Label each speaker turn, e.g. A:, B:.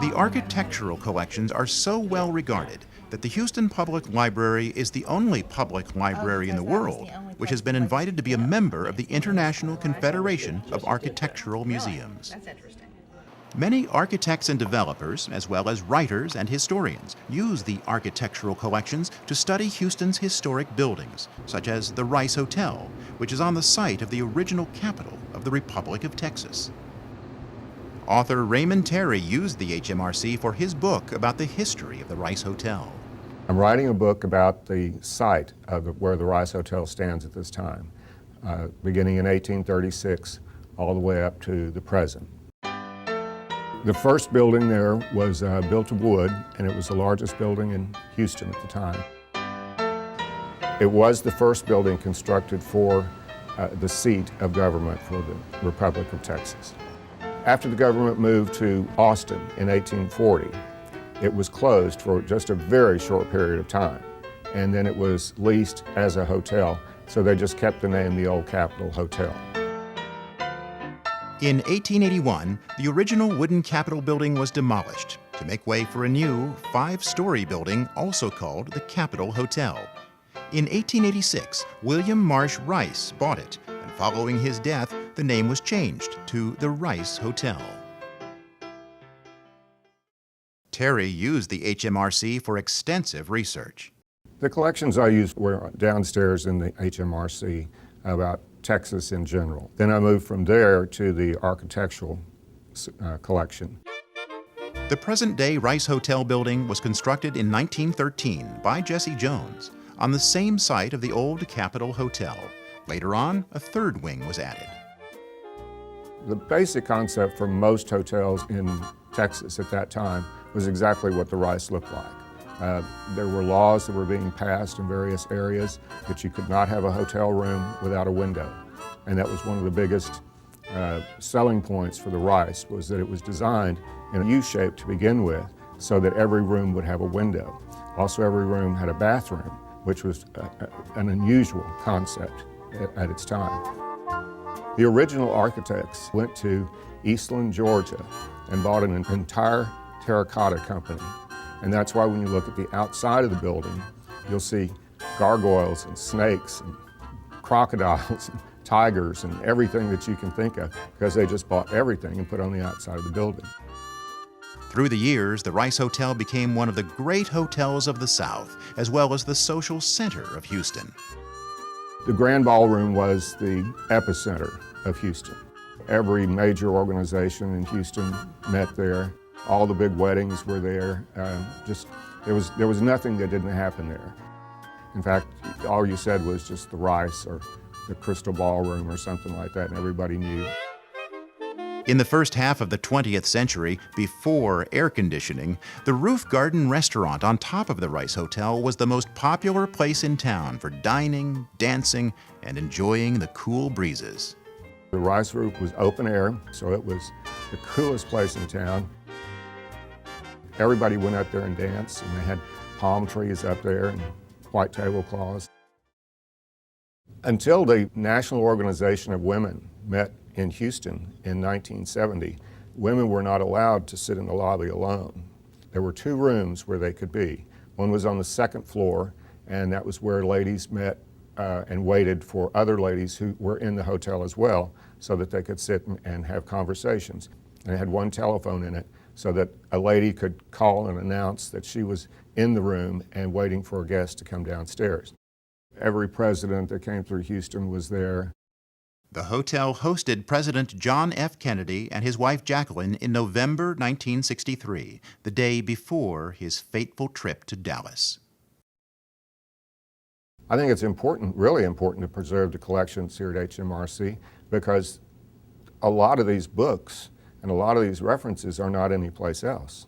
A: The architectural collections are so well regarded that the Houston Public Library is the only public library in the world which has been invited to be a member of the International Confederation of Architectural Museums.
B: That's interesting.
A: Many architects and developers, as well as writers and historians, use the architectural collections to study Houston's historic buildings, such as the Rice Hotel, which is on the site of the original capital of the Republic of Texas. Author Raymond Terry used the HMRC for his book about the history of the Rice Hotel.
C: I'm writing a book about the site of where the Rice Hotel stands at this time, beginning in 1836 all the way up to the present. The first building there was built of wood, and it was the largest building in Houston at the time. It was the first building constructed for the seat of government for the Republic of Texas. After the government moved to Austin in 1840, it was closed for just a very short period of time, and then it was leased as a hotel, so they just kept the name the Old Capitol Hotel.
A: In 1881, the original wooden Capitol building was demolished to make way for a new 5-story building also called the Capitol Hotel. In 1886, William Marsh Rice bought it, and following his death, the name was changed to the Rice Hotel. Terry used the HMRC for extensive research.
C: The collections I used were downstairs in the HMRC about Texas in general. Then I moved from there to the architectural collection.
A: The present-day Rice Hotel building was constructed in 1913 by Jesse Jones on the same site of the old Capitol Hotel. Later on, a third wing was added.
C: The basic concept for most hotels in Texas at that time was exactly what the Rice looked like. There were laws that were being passed in various areas that you could not have a hotel room without a window. And that was one of the biggest selling points for the Rice, was that it was designed in a U-shape to begin with so that every room would have a window. Also, every room had a bathroom, which was an unusual concept at its time. The original architects went to Eastland, Georgia, and bought an entire terracotta company. And that's why when you look at the outside of the building, you'll see gargoyles and snakes and crocodiles and tigers and everything that you can think of, because they just bought everything and put it on the outside of the building.
A: Through the years, the Rice Hotel became one of the great hotels of the South, as well as the social center of Houston.
C: The Grand Ballroom was the epicenter of Houston. Every major organization in Houston met there. All the big weddings were there. There was nothing that didn't happen there. In fact, all you said was just the Rice or the Crystal Ballroom or something like that, and everybody knew.
A: In the first half of the 20th century, before air conditioning, the Roof Garden restaurant on top of the Rice Hotel was the most popular place in town for dining, dancing, and enjoying the cool breezes.
C: The Rice Roof was open air, so it was the coolest place in town. Everybody went up there and danced, and they had palm trees up there and white tablecloths. Until the National Organization of Women met in Houston in 1970, women were not allowed to sit in the lobby alone. There were 2 rooms where they could be. One was on the 2nd floor, and that was where ladies met and waited for other ladies who were in the hotel as well, so that they could sit and have conversations. And it had 1 telephone in it, so that a lady could call and announce that she was in the room and waiting for a guest to come downstairs. Every president that came through Houston was there.
A: The hotel hosted President John F. Kennedy and his wife Jacqueline in November 1963, the day before his fateful trip to Dallas.
C: I think it's important, really important, to preserve the collections here at HMRC, because a lot of these books and a lot of these references are not anyplace else.